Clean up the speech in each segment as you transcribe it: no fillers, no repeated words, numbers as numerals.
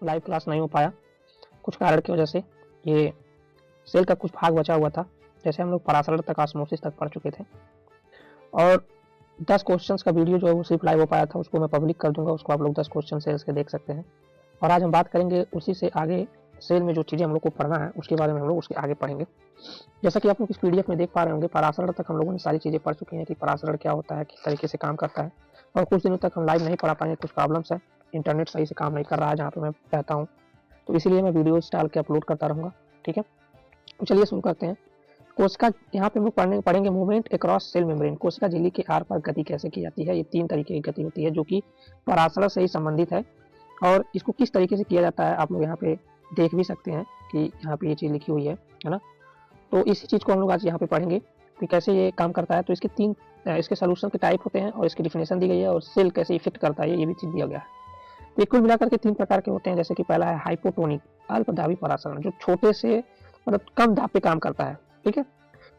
Live class नहीं हो पाया कुछ कारण की वजह से। ये सेल का कुछ भाग बचा हुआ था, जैसे हम लोग पराशर तक ऑस्मोसिस तक पढ़ चुके थे, और 10 क्वेश्चंस का वीडियो जो है वो सिर्फ लाइव हो पाया था, उसको मैं पब्लिक कर दूंगा, उसको आप लोग 10 क्वेश्चन सेल्स के देख सकते हैं। और आज हम बात करेंगे उसी से आगे सेल में जो चीज़ें हम लोग को पढ़ना है उसके बारे में हम लोग उसके आगे पढ़ेंगे। जैसा कि आप लोग इस पीडीएफ में देख पा रहे होंगे, पराशर तक हम लोगों ने सारी चीज़ें पढ़ चुके हैं कि पराशर क्या होता है, किस तरीके से काम करता है। और कुछ दिनों तक हम लाइव नहीं पढ़ा पाएंगे, कुछ प्रॉब्लम्स है, इंटरनेट सही से काम नहीं कर रहा है जहाँ पे मैं रहता हूँ, तो इसीलिए मैं वीडियोस डाल के अपलोड करता रहूँगा। ठीक है, तो चलिए शुरू करते हैं। कोशिका यहाँ पे हम लोग पढ़ेंगे मूवमेंट अक्रॉस सेल मेम्ब्रेन। कोशिका झिल्ली के आर पर गति कैसे की जाती है। ये 3 तरीके की गति होती है जो कि पराशर से ही संबंधित है, और इसको किस तरीके से किया जाता है आप लोग यहाँ पे देख भी सकते हैं कि यहाँ पे ये चीज़ लिखी हुई है ना। तो इसी चीज़ को हम लोग आज यहाँ पे पढ़ेंगे कि कैसे ये काम करता है। तो इसके 3 इसके सोल्यूशन के टाइप होते हैं और इसकी डिफिनेशन दी गई है, और सेल कैसे इफेक्ट करता है ये भी चीज़ दिया गया है। तो कुल मिलाकर के 3 प्रकार के होते हैं, जैसे कि पहला है हाइपोटोनिक अल्पदाबी पराशरण, जो छोटे से मतलब कम दाब पे काम करता है। ठीक है,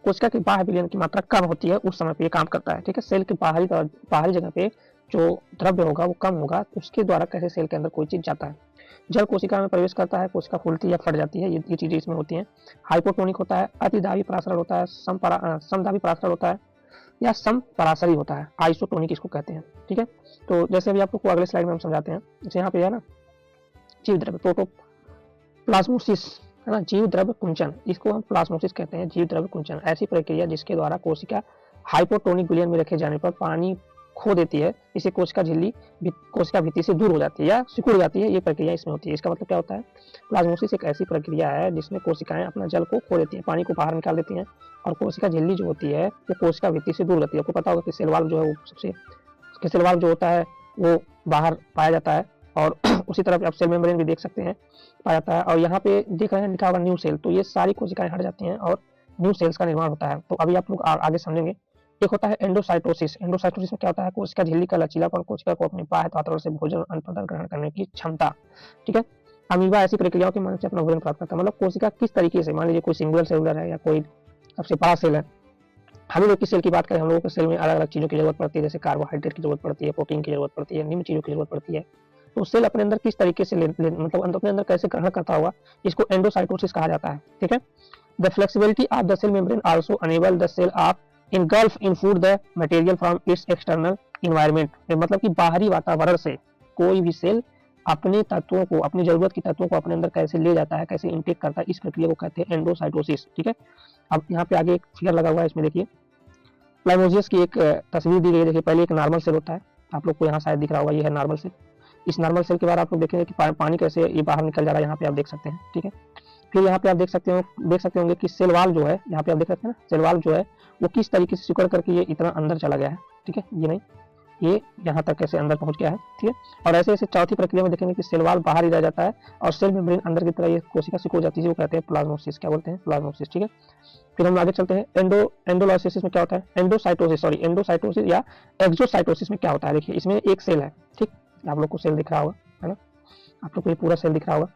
कोशिका की बाह्य विलयन की मात्रा कम होती है उस समय पे ये काम करता है। ठीक है, सेल के बाहरी जगह पे जो द्रव्य होगा वो कम होगा, उसके द्वारा कैसे सेल के अंदर कोई चीज जाता है। जल कोशिका में प्रवेश करता है, कोशिका फूलती या फट जाती है, ये चीजें इसमें होती हैं। हाइपोटोनिक होता है, अतिदाबी पराशरण होता है, समदाबी पराशरण होता है, या सम पराशरी होता है, आइसोटोनिक इसको कहते हैं। ठीक है, तो जैसे अभी आप लोग को अगले स्लाइड में हम समझाते हैं, जैसे यहाँ पे है ना जीव द्रव्य प्रोटोप्लाज्मोसिस है ना, जीव द्रव्य कुंचन, इसको हम प्लाज्मोसिस कहते हैं, जीव द्रव्य कुंचन। ऐसी प्रक्रिया जिसके द्वारा कोशिका हाइपोटोनिक विलयन में रखे जाने पर पानी खो देती है, इसे कोशिका झिल्ली कोशिका भित्ति से दूर हो जाती है या सिकुड़ जाती है, ये प्रक्रिया इसमें होती है। इसका मतलब क्या होता है, प्लाज्मोसिस एक ऐसी प्रक्रिया है जिसमें कोशिकाएं अपना जल को खो देती हैं, पानी को बाहर निकाल देती हैं, और कोशिका झिल्ली जो होती है वो कोशिका भित्ति से दूर रहती है। आपको पता होगा कि सेल वाल्व जो है वो सेल वाल्व जो होता है वो बाहर पाया जाता है, और उसी तरफ आप सेल मेम्ब्रेन भी देख सकते हैं पाया जाता है। और यहाँ पे देख रहे हैं लिखा होगा न्यू सेल, तो ये सारी कोशिकाएं हट जाती हैं और न्यू सेल्स का निर्माण होता है। तो अभी आप लोग आगे समझेंगे। एक होता है एंडोसाइटोसिस। एंडोसाइटोसिस में क्या होता है, कोशिका झिल्ली का लचीलापन कोशिका को अपने बाह्य वातावरण से भोजन अन्न पदार्थ ग्रहण करने की क्षमता। ठीक है, अमीबा ऐसी प्रक्रियाओं के मदद से अपना भोजन प्राप्त करता है। मतलब कोशिका किस तरीके से, मान लीजिए कोई सिंगुलर सेलुलर है या कोई सबसे बड़ा सेल है, हम लोग की सेल की बात करें, हम लोगों के सेल में अलग अलग चीज़ों की जरूरत पड़ती है, जैसे कार्बोहाइड्रेट की जरूरत पड़ती है, प्रोटीन की जरूरत पड़ती है, निम्न चीज़ों की जरूरत पड़ती है। तो सेल अपने अंदर किस तरीके से मतलब अपने अंदर कैसे ग्रहण करता होगा, इसको एंडोसाइटोसिस कहा जाता है। ठीक है, the flexibility of the cell membrane also enable the cell of engulf in food the material from its external environment. मतलब कि बाहरी वातावरण से कोई भी सेल अपने तत्वों को, अपनी जरूरत के तत्वों को अपने अंदर कैसे ले जाता है, कैसे इंटेक करता है, इस प्रक्रिया को कहते हैं एंडोसाइटोसिस। ठीक है, अब यहाँ पे आगे एक फिगर लगा हुआ है, इसमें देखिए प्लाज्मोसिस की एक तस्वीर दी गई है। देखिए पहले एक नॉर्मल सेल होता है, आप लोग को यहाँ शायद दिख रहा होगा, ये है नॉर्मल सेल। इस नॉर्मल सेल के बाद आप लोग देखेंगे कि पानी कैसे ये बाहर निकल जा रहा है, यहाँ पे आप देख सकते हैं। ठीक है, फिर यहाँ पे आप देख सकते होंगे कि सेल वाल जो है, यहाँ पे आप देख सकते हैं ना, सेल वाल जो है वो किस तरीके से सिकुड़ करके ये इतना अंदर चला गया है। ठीक है, ये नहीं, ये यहाँ तक कैसे अंदर पहुंच गया है। ठीक है, और ऐसे ऐसे चौथी प्रक्रिया में देखेंगे कि सेल वाल बाहर ही रह जाता है और सेल मेम्ब्रेन अंदर की तरह ये कोशिका सिकुड़ जाती है, वो कहते हैं प्लाज्मोसिस। क्या बोलते हैं, प्लाज्मोसिस। ठीक है, फिर हम आगे चलते हैं। एंडोलाइसिस में क्या होता है, एंडोसाइटोसिस या एक्सोसाइटोसिस में क्या होता है। देखिए इसमें एक सेल है, ठीक, आप लोग को सेल दिख रहा होगा, है ना, आप लोग को ये पूरा सेल दिख रहा होगा।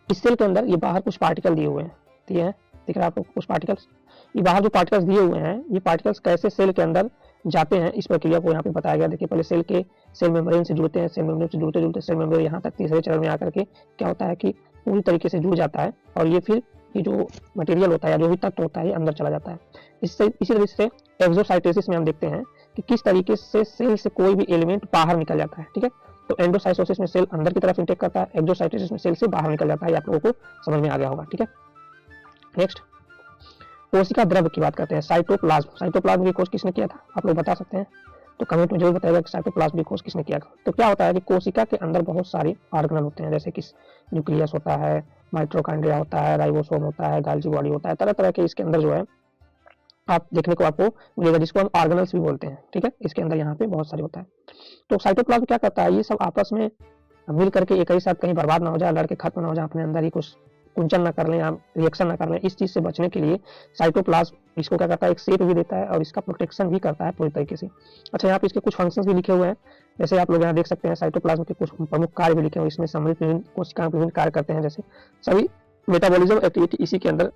इस सेल के अंदर ये बाहर कुछ पार्टिकल दिए हुए हैं, ठीक है, दिख रहा है आप लोग कुछ पार्टिकल्स। ये बाहर जो पार्टिकल्स दिए हुए हैं, ये पार्टिकल्स कैसे सेल के अंदर जाते हैं, इस प्रक्रिया को यहाँ पे बताया गया। देखिए पहले सेल मेम्ब्रेन से जुड़ते हैं, सेल मेम्ब्रेन से जुड़ते जुड़ते सेल मेम्ब्रेन यहाँ तक तीसरे चरण में आकर के क्या होता है कि पूरी तरीके से जुड़ जाता है, और ये फिर ये जो मटेरियल होता है, जो भी तत्व होता है, ये अंदर चला जाता है। इसी तरह से एक्सोसाइटोसिस में हम देखते हैं कि किस तरीके से सेल से कोई भी एलिमेंट बाहर निकल जाता है। ठीक है, तो एंडोसाइटोसिस में सेल अंदर की तरफ इंटेक करता है, एक्सोसाइटोसिस में सेल से बाहर निकल जाता है। ये आप लोगों को समझ में आ गया होगा। ठीक है, नेक्स्ट कोशिका द्रव्य की बात करते हैं। साइटोप्लाज्म की खोज किसने किया था, आप लोग बता सकते हैं, तो कमेंट में जरूर बताइएगा कि साइटोप्लाज्म की खोज किसने किया था। तो क्या होता है कि कोशिका के अंदर बहुत सारे ऑर्गेनल होते हैं, जैसे कि न्यूक्लियस होता है, माइटोकॉन्ड्रिया होता है, राइबोसोम होता है, गाल्जी बॉडी होता है, तरह तरह के इसके अंदर जो है आप देखने को आपको मिलेगा, जिसको हम ऑर्गेनल्स भी बोलते हैं। ठीक है, इसके अंदर यहाँ पे बहुत सारे होता है। तो साइटोप्लाज्म क्या करता है, ये सब आपस में मिल करके एक ही साथ कहीं बर्बाद ना हो जाए, लड़के खत्म ना हो जाए, अपने अंदर ही कुछ कुंचन ना कर लें या रिएक्शन ना कर लें, इस चीज से बचने के लिए साइटोप्लाज्म इसको क्या करता है, एक शेप भी देता है और इसका प्रोटेक्शन भी करता है पूरी तरीके से। अच्छा, यहाँ पे इसके कुछ फंक्शंस भी लिखे हुए हैं, जैसे आप लोग यहाँ देख सकते हैं साइटोप्लाज्म के कुछ प्रमुख कार्य भी लिखे हुए हैं। इसमें सम्मिलित विभिन्न कोशिकाएं विभिन्न कार्य करते हैं, जैसे सभी मेटाबॉलिज्म एक्टिविटी इसी के अंदर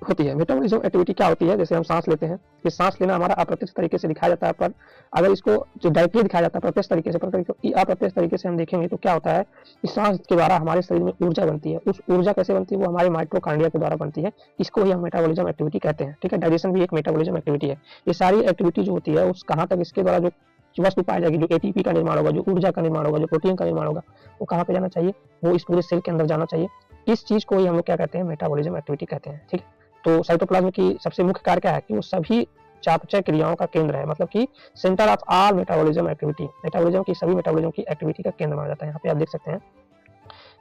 होती है। मेटाबॉलिज्म एक्टिविटी क्या होती है, जैसे हम सांस लेते हैं, ये सांस लेना हमारा अप्रत्यक्ष तरीके से दिखाया जाता है, पर अगर इसको जो डायरेक्टली दिखाया जाता है प्रत्यक्ष तरीके से, पर अप्रत्यक्ष तरीके से हम देखेंगे तो क्या होता है, इस सांस के द्वारा हमारे शरीर में ऊर्जा बनती है। उस ऊर्जा कैसे बनती है, वो हमारे माइटोकॉन्ड्रिया के द्वारा बनती है। इसको ही हम मेटाबॉलिज्म एक्टिविटी कहते हैं। ठीक है, डाइजेशन भी एक मेटाबॉलिज्म एक्टिविटी है। ये सारी एक्टिविटी जो होती है उस कहाँ तक, इसके द्वारा जो वस्तु पाई जाएगी, जो एटीपी का निर्माण होगा, जो ऊर्जा का निर्माण होगा, जो प्रोटीन का निर्माण होगा, वो कहाँ पे जाना चाहिए, वो इस पूरे सेल के अंदर जाना चाहिए। इस चीज को ही हम लोग क्या कहते हैं, मेटाबॉलिज्म एक्टिविटी कहते हैं। ठीक है, तो साइटोप्लाज्म की सबसे मुख्य कार्य क्या है कि वो सभी चयापचय क्रियाओं का केंद्र है, मतलब कि centre of all metabolism activity. Metabolism की सभी मेटाबॉलिज्म की एक्टिविटी का केंद्र माना जाता है। यहाँ पे आप देख सकते हैं,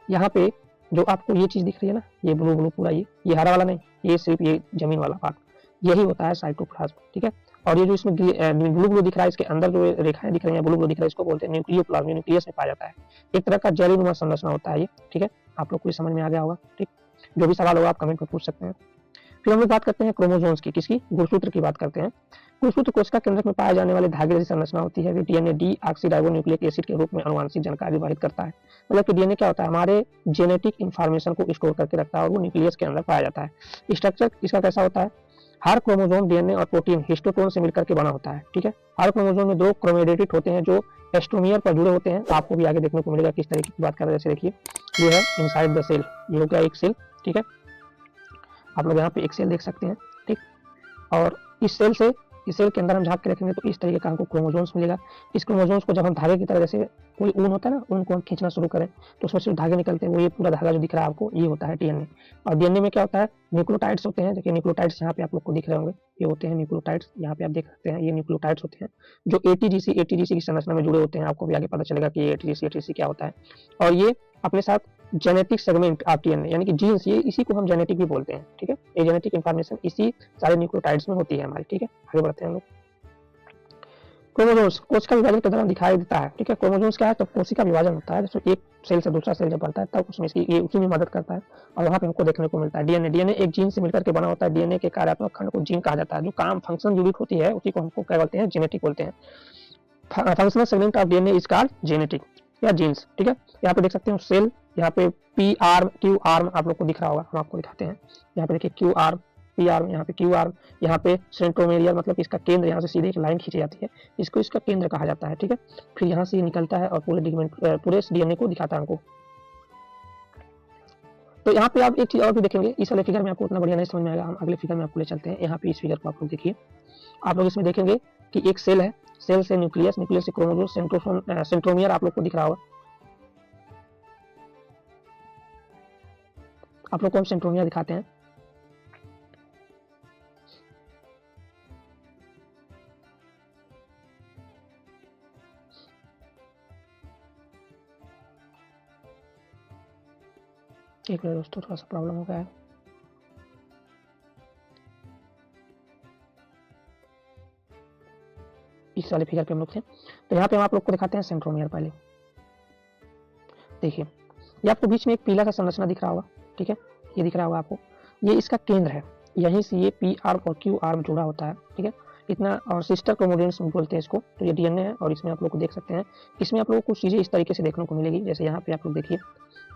यहाँ पे जो आपको ये चीज दिख रही है ना, ये ब्लू ब्लू पूरा, ये हरा वाला नहीं, ये सिर्फ ये जमीन वाला पार्ट, यही होता है साइटोप्लाज्म। ठीक है, और ये जो इसमें ब्लू ब्लू दिख रहा है, इसके अंदर जो रेखाएं दिख रही है ब्लू ब्लू दिख रहा है, इसको बोलते हैं न्यूक्लियोप्लाज्म। न्यूक्लियस में पाया जाता है, एक तरह का जेलीनुमा संरचना होता है ये। ठीक है, आप लोग को समझ में आ गया होगा। ठीक, जो भी सवाल होगा आप कमेंट में पूछ सकते हैं। फिर हम लोग बात करते हैं क्रोमोसोम्स की, किसकी, गुणसूत्र की बात करते हैं। गुणसूत्र कोशिका केंद्रक में पाए जाने वाले धागे जैसी संरचना होती है। वे डीएनए डी ऑक्सीराइबोन्यूक्लिक एसिड के रूप में आनुवंशिक जानकारी बाहित करता है। मतलब कि डीएनए क्या होता है, हमारे जेनेटिक इंफॉर्मेशन को स्टोर करके रखता है और वो न्यूक्लियस के अंदर पाया जाता है। स्ट्रक्चर इसका कैसा होता है, हर क्रोमोसोम डीएनए और प्रोटीन हिस्टोटोन से मिलकर के बना होता है। ठीक है, हर क्रोमोसोम में 2 क्रोमेटिड होते हैं जो एस्ट्रोमियर पर जुड़े होते हैं। आपको भी आगे देखने को मिलेगा किस तरीके की बात कर रहे हैं। जैसे देखिए, ये है इनसाइड द सेल, ये हो गया एक सेल। ठीक है, आप लोग यहाँ पे एक सेल देख सकते हैं। ठीक, और इस सेल के अंदर हम झाँक के रखेंगे तो इस तरीके का हमको क्रोमोसोम्स मिलेगा। इस क्रोमोसोम्स को जब हम धागे की तरह, जैसे कोई ऊन होता है ना, ऊन को हम खींचना शुरू करें तो उसमें सिर्फ धागे निकलते हैं, वो ये पूरा धागा जो दिख रहा है आपको, ये होता है डीएनए। और डीएनए में क्या होता है, न्यूक्लियोटाइड्स होते हैं। देखिए न्यूक्लियोटाइड्स यहाँ पे आप लोग को दिख रहे होंगे, ये होते हैं न्यूक्लियोटाइड्स। यहाँ पे आप देख सकते हैं, ये न्यूक्लियोटाइड्स होते हैं जो एटीजीसी की संरचना में जुड़े होते हैं। आपको भी आगे पता चलेगा कि ये एटीजीसी क्या होता है। और ये अपने साथ जेनेटिक सेगमेंट ऑफ डीएनए यानी कि जीन्स, ये इसी को हम जेनेटिक भी बोलते हैं। ठीक है, ये जेनेटिक इंफॉर्मेशन इसी सारे न्यूक्लियोटाइड्स में होती है हमारी। ठीक है, आगे बढ़ते हैं हम लोग। क्रोमोसोम्स कोशिका विभाजन के दौरान दिखाई देता है। ठीक है, क्रोमोसोम्स क्या है, तो कोशिका विभाजन होता है, जैसे एक सेल से दूसरा सेल जब बढ़ता है तब उसमें इसकी ये उसी में मदद करता है और वहाँ पे हमको देखने को मिलता है। डीएनए एक जीन से मिलकर के बना होता है। डीएनए के कार्यात्मक खंड को जीन कहा जाता है। जो काम फंक्शन यूनिट होती है उसी को हमको क्या बोलते हैं, जेनेटिक बोलते हैं। Functional segment of DNA is called genetic या जीन्स। ठीक है, यहाँ पे देख सकते हैं सेल, यहाँ पे पी आर्म क्यू आर्म आप लोग को दिख रहा होगा, हम आपको दिखाते हैं। यहाँ पे देखिए क्यू आर्म, पी आर्म, यहाँ पे क्यू आर्म, यहाँ पे सेंट्रोमेरियर, मतलब इसका केंद्र, यहाँ से सीधे एक लाइन खींची जाती है, इसको इसका केंद्र कहा जाता है। ठीक है, फिर यहाँ से ये निकलता है और पूरे डीएनए को दिखाता है हमको। तो यहाँ पे आप एक चीज और भी देखेंगे, इस वाले फिगर में आपको उतना बढ़िया नहीं समझ में आएगा, हम अगले फिगर में आपको ले चलते हैं। यहाँ पे इस फिगर को आप लोग देखिए, आप लोग इसमें देखेंगे कि एक सेल है, सेल से न्यूक्लियस, न्यूक्लियस से क्रोमोसोम, सेंट्रोमियर आप लोग को दिख रहा होगा। आप लोग को हम सेंट्रोमियर दिखाते हैं। एक मिनट दोस्तों, थोड़ा सा प्रॉब्लम हो गया है। इस वाले फिगर पे हम लोग थे, तो यहाँ पे हम आप लोग को दिखाते हैं सेंट्रोमियर। पहले देखिए, ये आपको बीच में एक पीला सा संरचना दिख रहा होगा। ठीक है, ये दिख रहा होगा आपको, ये इसका केंद्र है। यहीं से ये पी आर्म और क्यू आर्म जुड़ा होता है। ठीक है, इतना, और सिस्टर क्रोमोसोम्स बोलते हैं इसको। तो ये डीएनए है और इसमें आप लोग को देख सकते हैं, इसमें आप लोगों को कुछ चीजें इस तरीके से देखने को मिलेगी। जैसे यहाँ पे आप लोग देखिए,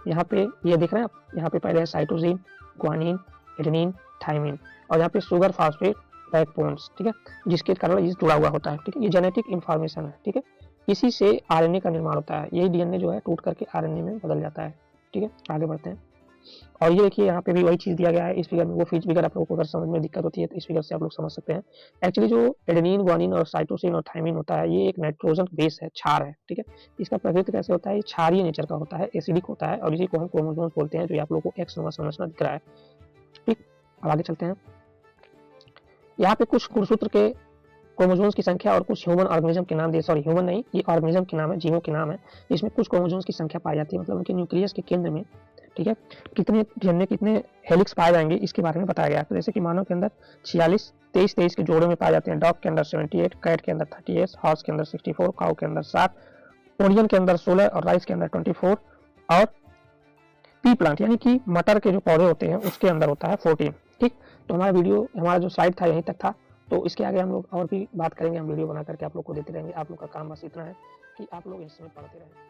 यहाँ पे ये देख रहे हैं आप, यहाँ पे पहले है साइटोसिन, ग्वानिन, एडेनिन, थायमिन, और यहाँ पे शुगर फास्फेट बैकबोन्स। ठीक है, जिसके कारण ये जुड़ा हुआ होता है। ठीक है, ये जेनेटिक इंफॉर्मेशन है। ठीक है, इसी से आरएनए का निर्माण होता है। यही डीएनए जो है टूट करके आरएनए में बदल जाता है। ठीक है, आगे बढ़ते हैं। और ये देखिए, यहाँ पे भी वही चीज दिया गया है इस फिगर में। वो फिगर आप लोगों को अगर समझ में दिक्कत होती है तो इस फिगर से आप लोग समझ सकते हैं। एक्चुअली जो एडेनिन, ग्वानिन और साइटोसिन और थायमिन होता है, ये एक नाइट्रोजन बेस है, क्षार है। ठीक है, इसका प्रकृति कैसे होता है, ये क्षारीय नेचर का होता है, एसिडिक होता है, और इसी को हम क्रोमोसोम्स बोलते हैं, जो आप लोगों को एक्स नुमा संरचना दिख रहा है। ठीक, अब आगे चलते हैं। यहाँ पे कुछ गुणसूत्र के क्रोमोसोम्स की संख्या और कुछ ह्यूमन ऑर्गेनिज्म के नाम दिए, सॉरी ह्यूमन नहीं, ये ऑर्गेनिज्म के नाम है, जीवों के नाम है। इसमें कुछ क्रोमोसोम्स की संख्या पाई जाती है, मतलब उनके न्यूक्लियस के केंद्र में। ठीक है, कितने डीएनए, कितने हेलिक्स पाए जाएंगे, इसके बारे में बताया गया। तो जैसे कि मानव के अंदर 46, 23 के जोड़े में पाए जाते हैं। डॉग के अंदर 78, कैट के अंदर 38, हॉर्स के अंदर 64, काउ के अंदर 7, ओनियन के अंदर 16 और राइस के अंदर 24, और पी प्लांट यानी कि मटर के जो पौधे होते हैं उसके अंदर होता है 14। ठीक, तो हमारा जो स्लाइड था यहीं तक था। तो इसके आगे हम लोग और भी बात करेंगे, हम वीडियो बना करके आप लोग को देते रहेंगे। आप लोग का काम बस इतना है कि आप लोग इसमें पढ़ते रहें।